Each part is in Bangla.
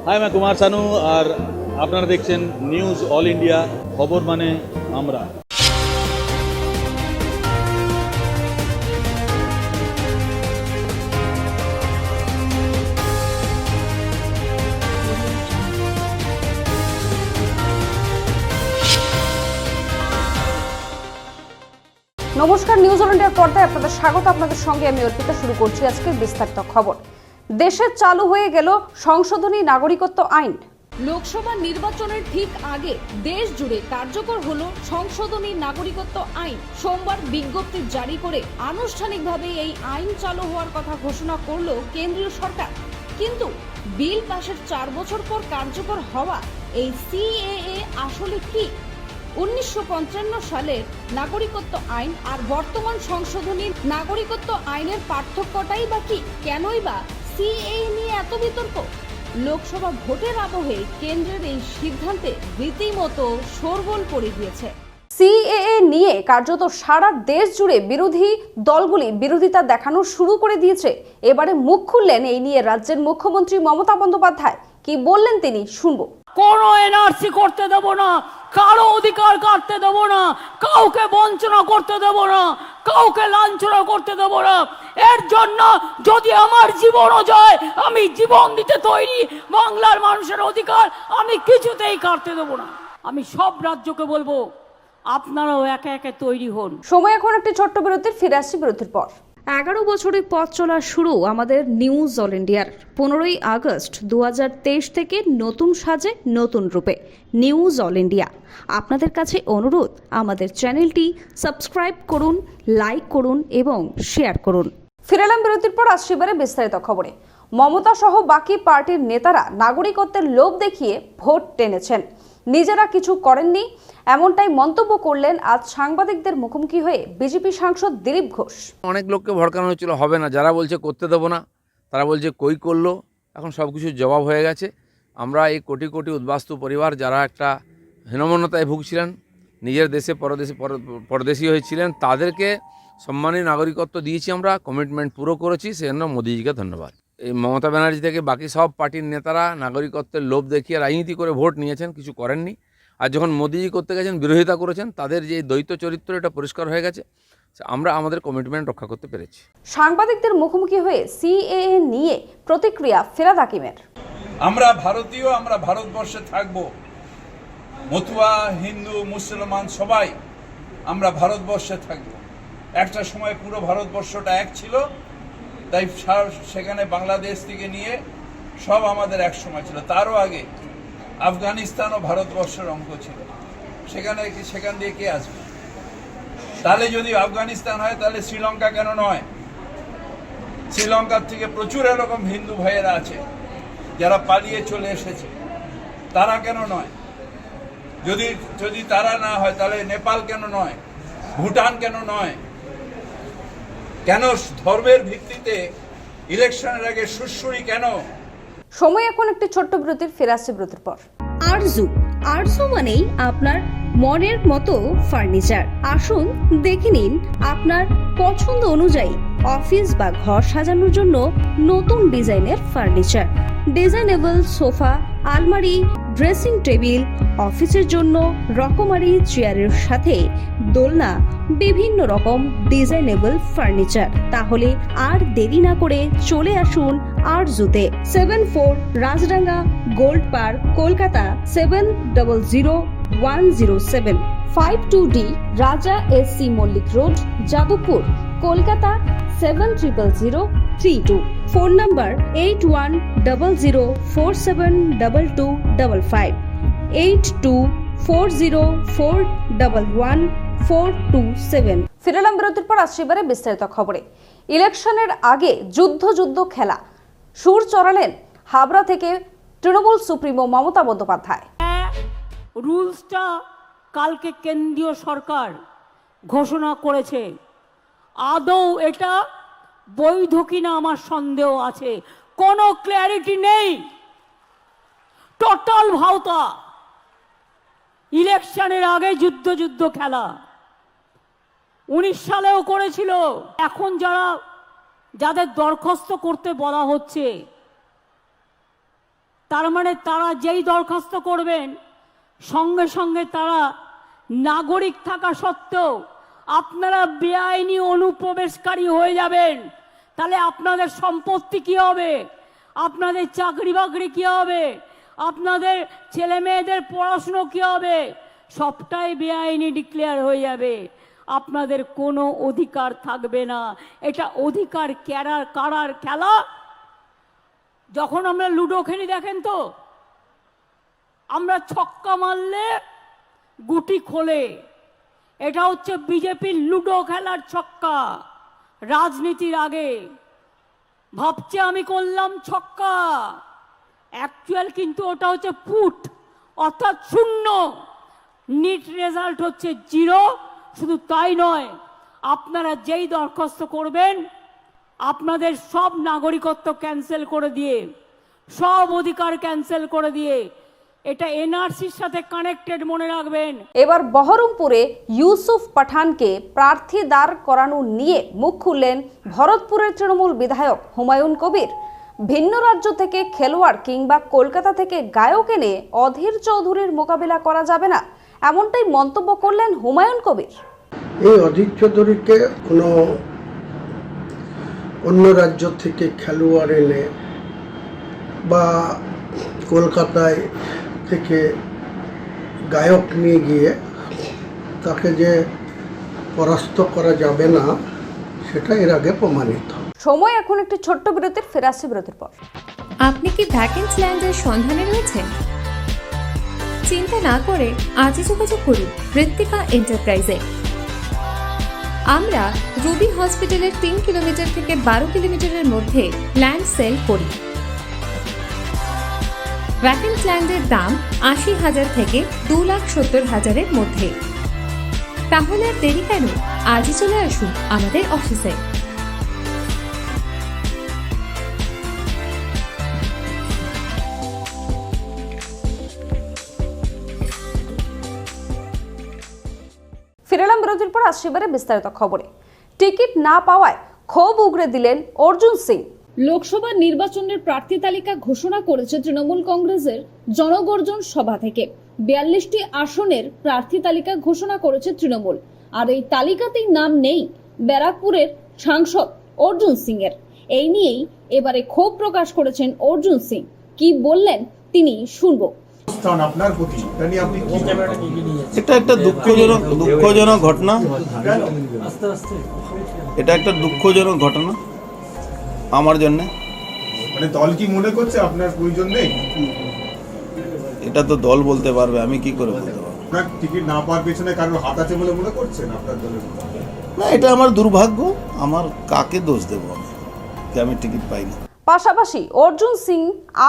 হাই मैं कुमार सानू আর আপনারা দেখছেন নিউজ অল ইন্ডিয়া খবর মানে আমরা। নমস্কার, নিউজ অল ইন্ডিয়ার পর্দায় আপনাদের স্বাগত। আপনাদের সঙ্গে আমি অর্পিতা। শুরু করছি আজকের বিস্তারিত খবর। দেশে চালু হয়ে গেল সংশোধনী নাগরিকত্ব আইন। লোকসভা নির্বাচনের ঠিক আগে দেশ জুড়ে কার্যকর হলো সংশোধনী নাগরিকত্ব আইন। সোমবার বিজ্ঞপ্তি জারি করে আনুষ্ঠানিকভাবে এই আইন চালু হওয়ার কথা ঘোষণা করলো কেন্দ্রীয় সরকার। কিন্তু বিল পাশের 4 বছর পর কার্যকর হওয়া এই সিএএ আসলে কি? 1955 সালের নাগরিকত্ব আইন আর বর্তমান সংশোধনী নাগরিকত্ব আইনের পার্থক্যটাই বা কি? কেনই বা সিএএ নিয়ে এত বিতর্ক? লোকসভা ভোটের আবহে কেন্দ্রের এই সিদ্ধান্তে রীতিমতো শোরগোল পড়ে গিয়েছে। সিএএ নিয়ে কার্যত সারা দেশ জুড়ে বিরোধী দলগুলি বিরোধিতা দেখানো শুরু করে দিয়েছে। এবারে মুখ খুললেন এই নিয়ে রাজ্যের মুখ্যমন্ত্রী মমতা বন্দ্যোপাধ্যায়। কি বললেন তিনি, শুনবো। কোনো এনআরসি করতে দেব না, কারো অধিকার কাটতে দেব না, কাউকে বঞ্চনা করতে দেব না, কাউকে লাঞ্ছনা করতে দেব না। এর জন্য যদি আমার জীবনও যায়, আমি জীবন দিতে তৈরি। বাংলার মানুষের অধিকার আমি কিছুতেই কাটতে দেব না। আমি সব রাজ্যকে বলবো, আপনারাও একে একে তৈরি হন। সময় এখন একটি ছোট্ট বিরতির, ফিরে আসছি বিরতির পর। 11 বছরের পথ চলা শুরু আমাদের নিউজ অল ইন্ডিয়ার। 15ই আগস্ট 2023 থেকে নতুন সাজে নতুন রূপে নিউজ অল ইন্ডিয়া। আপনাদের কাছে অনুরোধ, আমাদের চ্যানেলটি সাবস্ক্রাইব করুন, লাইক করুন এবং শেয়ার করুন। ফিরেলাম বিরতির পর। আসছি এবারে বিস্তারিত খবরে। মমতা সহ বাকি পার্টির নেতারা নাগরিকত্বের লোভ দেখিয়ে ভোট টেনেছেন, নিজেরা কিছু করেননি, এমনটাই মন্তব্য করলেন আজ সাংবাদিকদের মুখোমুখি হয়ে বিজেপি সাংসদ দিলীপ ঘোষ। অনেক লোককে ভড়কানো হচ্ছিল হবে না, যারা বলছে করতে দেবো না তারা বলছে কই করলো। এখন সব কিছুর জবাব হয়ে গেছে। আমরা এই কোটি কোটি উদ্বাস্তু পরিবার যারা একটা হীনমন্যতায় ভুগছিলেন, নিজের দেশে পরদেশী হয়েছিলেন, তাদেরকে সম্মানী নাগরিকত্ব দিয়েছি। আমরা কমিটমেন্ট পুরো করেছি, সেজন্য মোদিজিকে ধন্যবাদ। এই মমতা ব্যানার্জি থেকে বাকি সব পার্টির নেতারা নাগরিকত্বের লোভ দেখিয়ে রাজনীতি করে ভোট নিয়েছেন, কিছু করেননি। আর যখন মোদিজি করতে গেছেন, বিরোধিতা করেছেন, তাদের যে দ্বৈত চরিত্র এটা পরিষ্কার হয়ে গেছে। আমরা আমাদের কমিটমেন্ট রক্ষা করতে পেরেছি। সাংবাদিকদের মুখোমুখি হয়ে সিএএ নিয়ে প্রতিক্রিয়া ফিরাদ হাকিমের। আমরা ভারতীয়, আমরা ভারতবর্ষে থাকব। মতুয়া, হিন্দু, মুসলমান সবাই আমরা ভারতবর্ষে থাকব। একটা সময় পুরো ভারতবর্ষটা এক ছিল, তাই সেখানে বাংলাদেশ থেকে নিয়ে সব আমাদের এক সময় ছিল। তারও আগে আফগানিস্তানও ভারতবর্ষের অঙ্গ ছিল। সেখান দিয়ে কে আসবে? তাহলে যদি আফগানিস্তান হয়, তাহলে শ্রীলঙ্কা কেন নয়? শ্রীলঙ্কার থেকে প্রচুর এরকম হিন্দু ভাইয়েরা আছে যারা পালিয়ে চলে এসেছে, তারা কেন নয়? যদি তারা না হয়, তাহলে নেপাল কেন নয়? ভুটান কেন নয়? কেন ধর্মের ভিত্তিতে ইলেকশনের আগে সুরসুরি কেন? সময় এখন একটি ছোট্ট বিরতির, ফিরে আসছে বিরতির পর। আরজু মানেই আপনার মনের মতো ফার্নিচার। আসুন দেখে নিন আপনার পছন্দ অনুযায়ী অফিস বা ঘর সাজানোর জন্য নতুন ডিজাইনের ফার্নিচার। ডিজাইনেবল সোফা, আলমারি, ড্রেসিং টেবিল, অফিসের জন্য রকমারি চেয়ারের সাথে দোলনা, বিভিন্ন রকম ডিজাইনেবল ফার্নিচার। তাহলে আর দেরি না করে চলে আসুন আরজুতে। 74 Rajdanga Gold Park, Kolkata 700107। 52D Raja SC Mallick Road, Jadavpur, Kolkata 700032। Phone number 8100472255, 8240411427। ফিরেলাম বিরতির পর। আসছি এবারে বিস্তারিত খবরে। ইলেকশনের আগে যুদ্ধ খেলা সুর চড়ালেন হাবড়া থেকে তৃণমূল সুপ্রিমো মমতা বন্দ্যোপাধ্যায়। রুলসটা কালকে কেন্দ্রীয় সরকার ঘোষণা করেছে। আদৌ এটা বৈধ কিনা আমার সন্দেহ আছে। কোনো ক্ল্যারিটি নেই, টোটাল ভাওতা। ইলেকশনের আগে যুদ্ধ খেলা 19 সালেও করেছিল। এখন যাদের দরখাস্ত করতে বলা হচ্ছে, তার মানে তারা যেই দরখাস্ত করবেন সঙ্গে সঙ্গে তারা নাগরিক থাকা সত্ত্বেও আপনারা বেআইনি অনুপ্রবেশকারী হয়ে যাবেন। তাহলে আপনাদের সম্পত্তি কি হবে, আপনাদের চাকরি বাকরি কি হবে, আপনাদের ছেলে মেয়েদের পড়াশুনো কি হবে, সবটাই বেআইনি ডিক্লেয়ার হয়ে যাবে। আপনাদের কোনো অধিকার থাকবে না। এটা অধিকার কারার খেলা। যখন আমরা লুডো খেলি দেখেন তো, আমরা ছক্কা মারলে গুটি খোলে। এটা হচ্ছে বিজেপির লুডো খেলার ছক্কা। রাজনীতির আগে ভাবছে আমি করলাম ছক্কা, অ্যাকচুয়াল কিন্তু ওটা হচ্ছে পুট, অর্থাৎ শূন্য। নিট রেজাল্ট হচ্ছে 0। শুধু তাই নয়, আপনারা যেই দরখাস্ত করবেন আপনাদের সব নাগরিকত্ব ক্যান্সেল করে দিয়ে, সব অধিকার ক্যান্সেল করে দিয়ে, এটা এনআরসির সাথে কানেক্টেড, মনে রাখবেন। এবার বহরমপুরে ইউসুফ পাঠানকে প্রার্থী দাঁড় করানো নিয়ে মুখ খুললেন ভরতপুরের তৃণমূল বিধায়ক হুমায়ুন কবির। ভিন্ন রাজ্য থেকে খেলোয়াড় কিংবা কলকাতা থেকে গায়ক এনে অধীর চৌধুরীর মোকাবিলা করা যাবে না, এমনটাই মন্তব্য করলেন হুমায়ুন কবির। এই অধীর চৌধুরীকে কোনো অন্য রাজ্য থেকে খেলোয়াড় এনে বা কলকাতায় থেকে গায়ক নিয়ে গিয়ে তাকে যে পরাস্ত করা যাবে না, সেটা এর আগে প্রমাণিত। সময় এখন একটি ছোট্ট বিরতির, ফিরে আসছে বিরতির পর। আপনি কি ভ্যাকেন্সি ল্যান্ডের সন্ধানে রয়েছেন? চিন্তা না করে আজই যোগাযোগ করুন ঋত্বিকা এন্টারপ্রাইজে। আমরা রুবি হসপিটালের 3 কিলোমিটার থেকে 12 কিলোমিটারের মধ্যে ল্যান্ড সেল করি। ভ্যাকেন্সি ল্যান্ডের দাম 80,000 থেকে 2,70,000-এর মধ্যে। তাহলে আর দেরি কেন, আজই চলে আসুন আমাদের অফিসে। ফিরলাম বিরতির পর, আসছে এবারে বিস্তারিত খবরে। টিকিট না পাওয়ায় ক্ষোভ উগরে দিলেন অর্জুন সিং। লোকসভা নির্বাচনের প্রার্থী তালিকা ঘোষণা করেছে তৃণমূল কংগ্রেসের জনগর্জন সভা থেকে। 42টি আসনের প্রার্থী তালিকা ঘোষণা করেছে তৃণমূল, আর এই তালিকাতেই নাম নেই ব্যারাকপুরের সাংসদ অর্জুন সিং এর। এই নিয়েই এবারে ক্ষোভ প্রকাশ করেছেন অর্জুন সিং। কি বললেন তিনি শুনবো। আপনার প্রতি এটা একটা দুঃখজনক ঘটনা। এটা একটা দুঃখজনক ঘটনা আমার জন্য। মানে দল কি মনে করছে আপনার প্রয়োজন নেই? এটা তো দল বলতে পারবে, আমি কি করে বলতে পারবো? আপনার টিকিট না পাওয়ার পেছনে কারোর হাত আছে বলে মনে করছেন আপনার দলের? না, এটা আমার দুর্ভাগ্য। আমার কাকে দোষ দেবো আমি যে আমি টিকিট পাইনি? পাশাপাশি অর্জুন সিং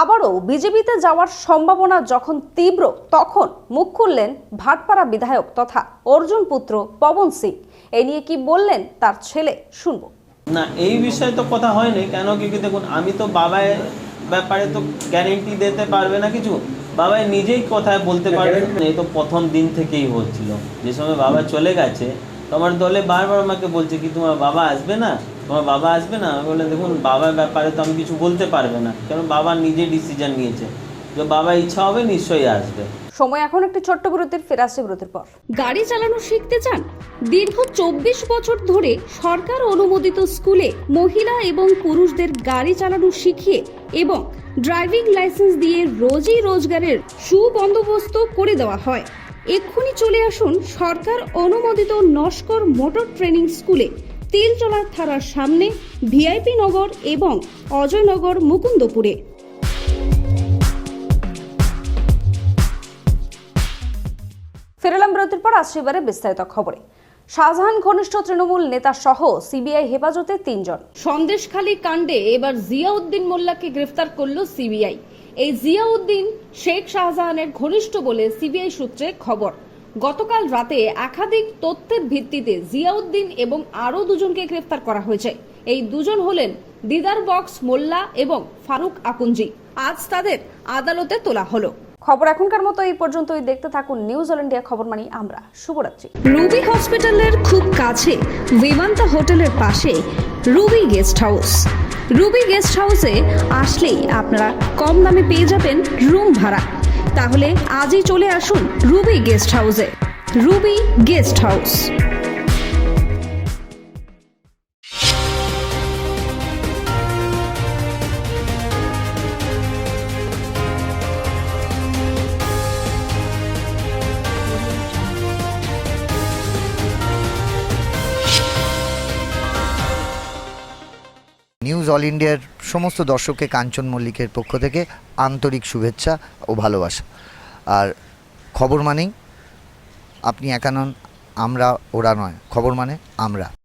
আবারও বিজেপিতে যাওয়ার সম্ভাবনা যখন তীব্র, তখন মুখ খুললেন ভাটপাড়া বিধায়ক তথা অর্জুন পুত্র পবন সিং। এই নিয়ে কি বললেন তার ছেলে, শুনবো। না, এই বিষয়ে তো কথা হয়নি। কেন কি দেখুন, আমি তো বাবার ব্যাপারে তো গ্যারেন্টি দিতে পারবে না কিছু, বাবাই নিজেই কথায় বলতে পারবেন। এই তো প্রথম দিন থেকেই হচ্ছিল। যে সময় বাবা চলে গেছে, তোমার দলে বারবার আমাকে বলছে কি তোমার বাবা আসবে না, তোমার বাবা আসবে না। আমি বললাম দেখুন, বাবার ব্যাপারে তো আমি কিছু বলতে পারবে না, কারণ বাবা নিজে ডিসিশন নিয়েছে। যে বাবা ইচ্ছা হবে নিশ্চয়ই আসবে। সময় এখন একটি ছোট্ট বিরতির, ফিরে আসছে বিরতির পর। গাড়ি চালানো শিখতে চান? দীর্ঘ 24 বছর ধরে সরকার অনুমোদিত স্কুলে মহিলা এবং পুরুষদের গাড়ি চালানো শিখিয়ে এবং ড্রাইভিং লাইসেন্স দিয়ে রোজি রোজগারের সুবন্দোবস্ত করে দেওয়া হয়। এক্ষুনি চলে আসুন সরকার অনুমোদিত নস্কর মোটর ট্রেনিং স্কুলে, তিলচলার থানার সামনে, ভিআইপি নগর এবং অজয়নগর, মুকুন্দপুরে। ফিরলাম বিরতির পর, আসছে এবারে বিস্তারিত খবরে। শাহজাহান ঘনিষ্ঠ তৃণমূল নেতা সহ সিবিআই হেফাজতে 3 জন। সন্দেশখালী কাণ্ডে এবার জিয়াউদ্দিন মোল্লাকে গ্রেফতার করল সিবিআই। এই জিয়াউদ্দিন শেখ শাহজাহানের ঘনিষ্ঠ বলে সিবিআই সূত্রে খবর। গতকাল রাতে একাধিক তথ্যের ভিত্তিতে জিয়াউদ্দিন এবং আরো 2 জনকে গ্রেফতার করা হয়েছে। এই 2 জন হলেন দিদার বক্স মোল্লা এবং ফারুক আকুঞ্জি। আজ তাদের আদালতে তোলা হলো। খবর এখনকার মতো এই পর্যন্তই। দেখতে থাকুন নিউজ অল ইন্ডিয়া খবর মানি আমরা। শুভরাত্রি। রুবি হসপিটালের খুব কাছে, বিমান্তা হোটেলের পাশে Ruby guest house. Ruby guest হাউসে আসলেই আপনারা কম দামে পেয়ে যাবেন রুম ভাড়া। তাহলে আজই চলে আসুন রুবি গেস্ট হাউসে। Ruby guest house. News all ইন্ডিয়ার সমস্ত দর্শককে কাঞ্চন মল্লিকের পক্ষ থেকে আন্তরিক শুভেচ্ছা ও ভালোবাসা। আর খবর মানেই আপনি একা নন, আমরা ওরা নয়, খবর মানে আমরা।